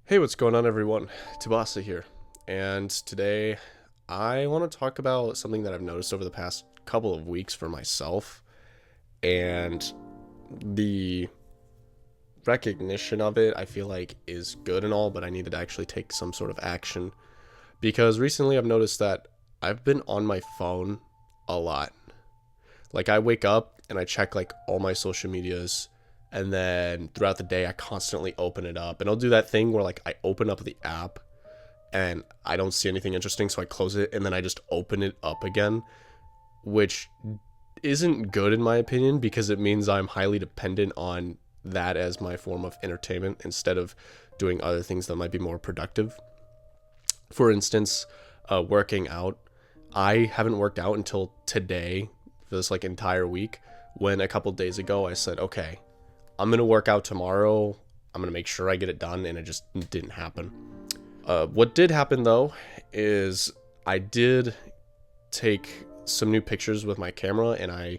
Hey, what's going on, everyone? Tabasa here, and today I want to talk about something that I've noticed over the past couple of weeks for myself, and the recognition of it I feel like is good and all, but I needed to actually take some sort of action because recently I've noticed that I've been on my phone a lot. Like, I wake up and I check like all my social medias, and then throughout the day I constantly open it up, and I'll do that thing where like I open up the app and I don't see anything interesting, so I close it and then I just open it up again, which isn't good in my opinion because it means I'm highly dependent on that as my form of entertainment instead of doing other things that might be more productive. For instance, working out. I haven't worked out until today for this like entire week, when a couple days ago I said, okay, I'm gonna work out tomorrow. I'm gonna make sure I get it done, and it just didn't happen. What did happen though is I did take some new pictures with my camera, and I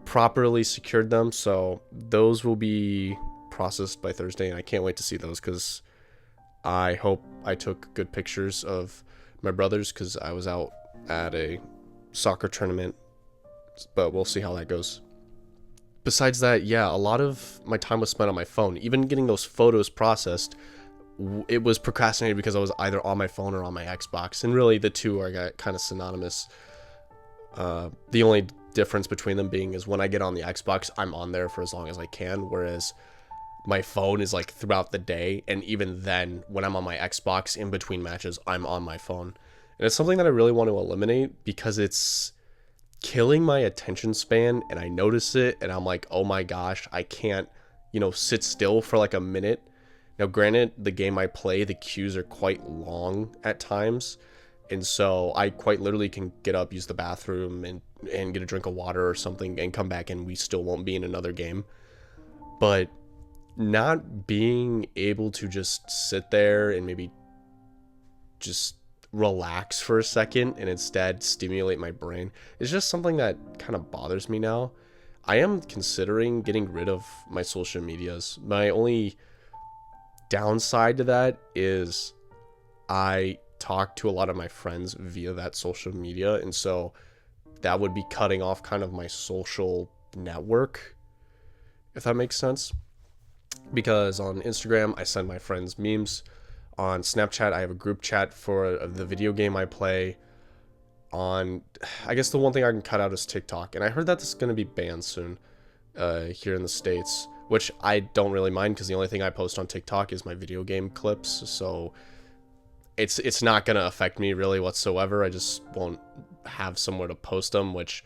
properly secured them. So those will be processed by Thursday, and I can't wait to see those because I hope I took good pictures of my brothers because I was out at a soccer tournament, but we'll see how that goes. Besides that, yeah, a lot of my time was spent on my phone. Even getting those photos processed, it was procrastinated because I was either on my phone or on my Xbox, and really the two are kind of synonymous. The only difference between them being is when I get on the Xbox, I'm on there for as long as I can, whereas my phone is like throughout the day, and even then, when I'm on my Xbox in between matches, I'm on my phone. And it's something that I really want to eliminate because it's killing my attention span, and I notice it and I'm like, oh my gosh, I can't, sit still for like a minute. Now, granted, the game I play, the queues are quite long at times, and so I quite literally can get up, use the bathroom, and get a drink of water or something, and come back, and we still won't be in another game. But not being able to just sit there and maybe just relax for a second and instead stimulate my brain is just something that kind of bothers me now. I am considering getting rid of my social medias. My only downside to that is I talk to a lot of my friends via that social media, and so that would be cutting off kind of my social network, if that makes sense. Because on Instagram, I send my friends memes. On Snapchat, I have a group chat for the video game I play. On, I guess the one thing I can cut out is TikTok, and I heard that this is going to be banned soon here in the States, which I don't really mind because the only thing I post on TikTok is my video game clips, so it's not going to affect me really whatsoever. I just won't have somewhere to post them, which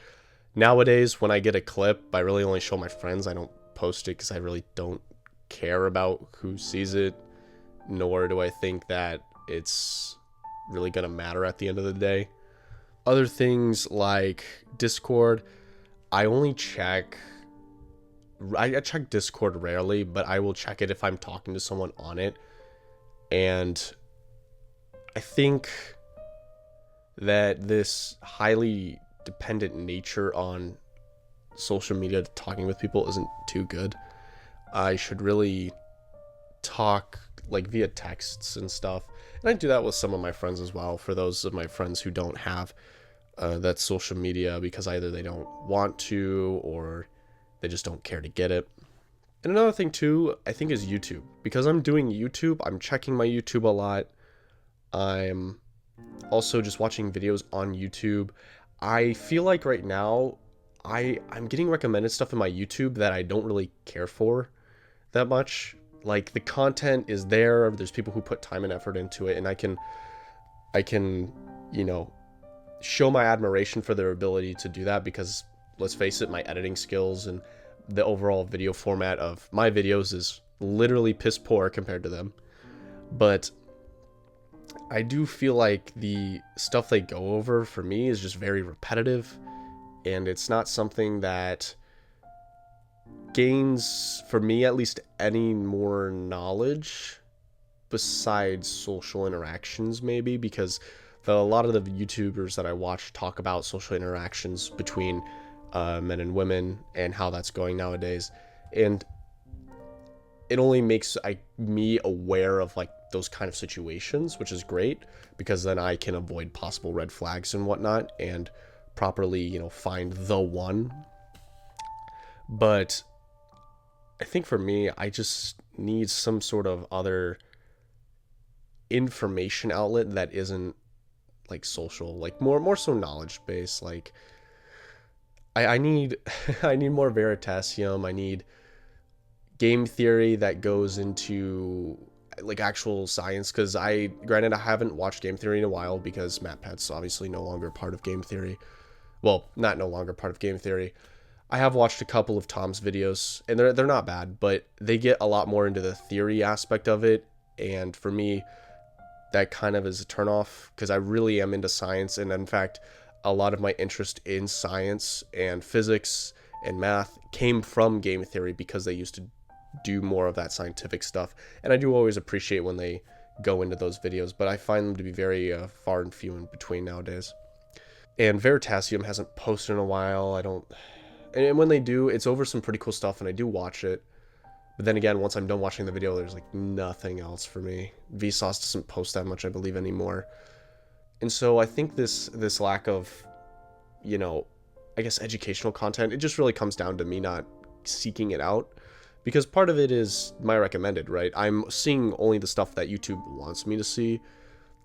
nowadays when I get a clip, I really only show my friends. I don't post it because I really don't care about who sees it, nor do I think that it's really going to matter at the end of the day. Other things like Discord, I only check. I check Discord rarely, but I will check it if I'm talking to someone on it. And I think that this highly dependent nature on social media talking with people isn't too good. I should really talk like via texts and stuff. And I do that with some of my friends as well, for those of my friends who don't have that social media because either they don't want to or they just don't care to get it. And another thing too, I think, is YouTube. Because I'm doing YouTube, I'm checking my YouTube a lot. I'm also just watching videos on YouTube. I feel like right now I'm getting recommended stuff in my YouTube that I don't really care for that much. Like, the content is there's people who put time and effort into it, and I can show my admiration for their ability to do that because, let's face it, my editing skills and the overall video format of my videos is literally piss poor compared to them. But I do feel like the stuff they go over for me is just very repetitive, and it's not something that gains, for me at least, any more knowledge besides social interactions, maybe, because a lot of the YouTubers that I watch talk about social interactions between men and women and how that's going nowadays. And it only makes me aware of like those kind of situations, which is great because then I can avoid possible red flags and whatnot and properly, find the one. But I think for me, I just need some sort of other information outlet that isn't like social, like more so knowledge based. Like I need I need more Veritasium. I need game theory that goes into like actual science, because I haven't watched game theory in a while because MatPat's obviously no longer part of game theory. Well, not no longer part of game theory. I have watched a couple of Tom's videos, and they're not bad, but they get a lot more into the theory aspect of it, and for me, that kind of is a turnoff because I really am into science, and in fact, a lot of my interest in science and physics and math came from game theory because they used to do more of that scientific stuff, and I do always appreciate when they go into those videos, but I find them to be very far and few in between nowadays. And Veritasium hasn't posted in a while. I don't, and when they do, it's over some pretty cool stuff, and I do watch it. But then again, once I'm done watching the video, there's like nothing else for me. Vsauce doesn't post that much, I believe, anymore. And so I think this lack of, I guess educational content, it just really comes down to me not seeking it out. Because part of it is my recommended, right? I'm seeing only the stuff that YouTube wants me to see.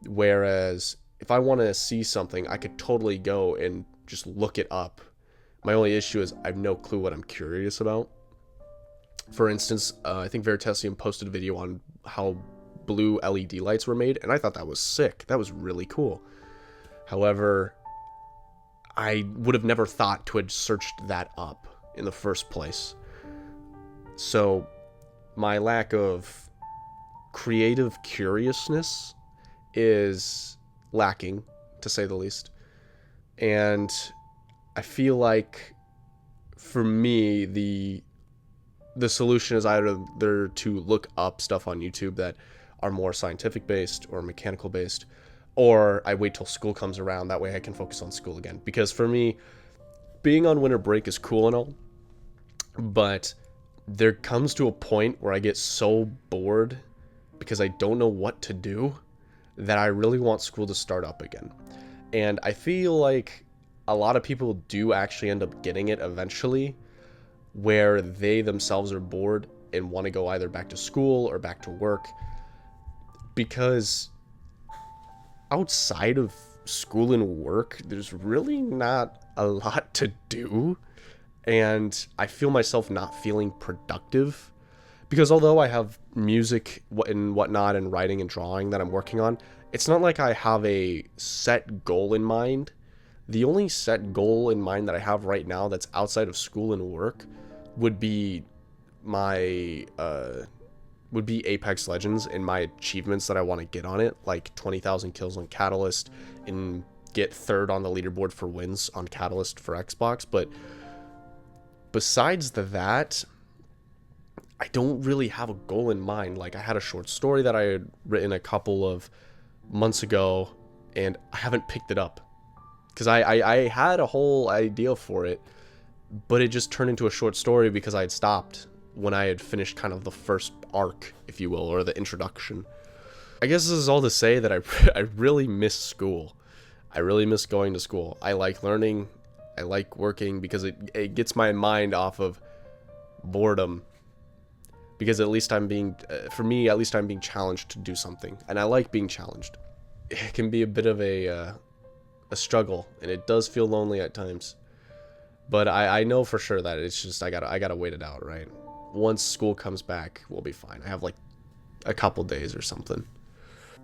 Whereas if I want to see something, I could totally go and just look it up. My only issue is I have no clue what I'm curious about. For instance, I think Veritasium posted a video on how blue LED lights were made, and I thought that was sick. That was really cool. However, I would have never thought to have searched that up in the first place. So, my lack of creative curiousness is lacking, to say the least. And I feel like, for me, the solution is either to look up stuff on YouTube that are more scientific based or mechanical based, or I wait till school comes around. That way I can focus on school again. Because for me, being on winter break is cool and all, but there comes to a point where I get so bored because I don't know what to do that I really want school to start up again. And I feel like a lot of people do actually end up getting it eventually, where they themselves are bored and want to go either back to school or back to work, because outside of school and work, there's really not a lot to do, and I feel myself not feeling productive, because although I have music and whatnot and writing and drawing that I'm working on, it's not like I have a set goal in mind. The only set goal in mind that I have right now that's outside of school and work would be Apex Legends and my achievements that I want to get on it, like 20,000 kills on Catalyst and get third on the leaderboard for wins on Catalyst for Xbox. But besides that, I don't really have a goal in mind. Like, I had a short story that I had written a couple of months ago, and I haven't picked it up because I had a whole idea for it, but it just turned into a short story because I had stopped when I had finished kind of the first arc, if you will, or the introduction. I guess this is all to say that I really miss school. I really miss going to school. I like learning. I like working because it gets my mind off of boredom. Because at least I'm being challenged to do something. And I like being challenged. It can be a bit of a struggle, and it does feel lonely at times. But I know for sure that it's just I gotta wait it out, right? Once school comes back, we'll be fine. I have like a couple days or something,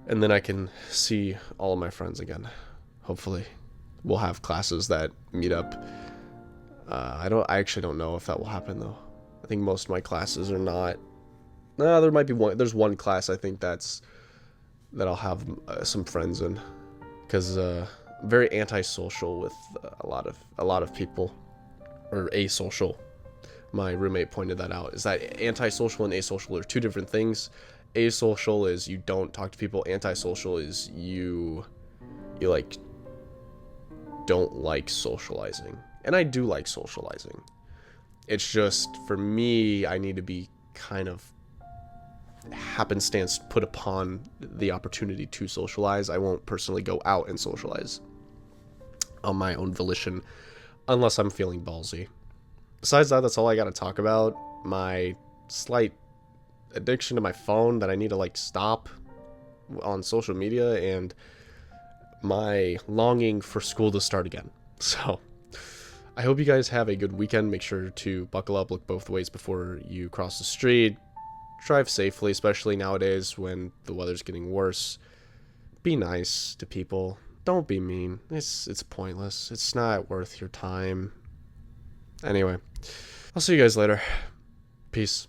and then I can see all of my friends again. Hopefully, we'll have classes that meet up. I actually don't know if that will happen though. I think most of my classes are not. No, there might be one. There's one class I think that I'll have some friends in, because very antisocial with a lot of people, or asocial. My roommate pointed that out, is that antisocial and asocial are two different things. Asocial is you don't talk to people. Antisocial is you like don't like socializing. And I do like socializing. It's just, for me, I need to be kind of happenstance put upon the opportunity to socialize. I won't personally go out and socialize on my own volition unless I'm feeling ballsy. Besides that, that's all I got to talk about. My slight addiction to my phone that I need to like stop on social media, and my longing for school to start again. So I hope you guys have a good weekend. Make sure to buckle up, look both ways before you cross the street. Drive safely, especially nowadays when the weather's getting worse. Be nice to people. Don't be mean. It's pointless. It's not worth your time. Anyway, I'll see you guys later. Peace.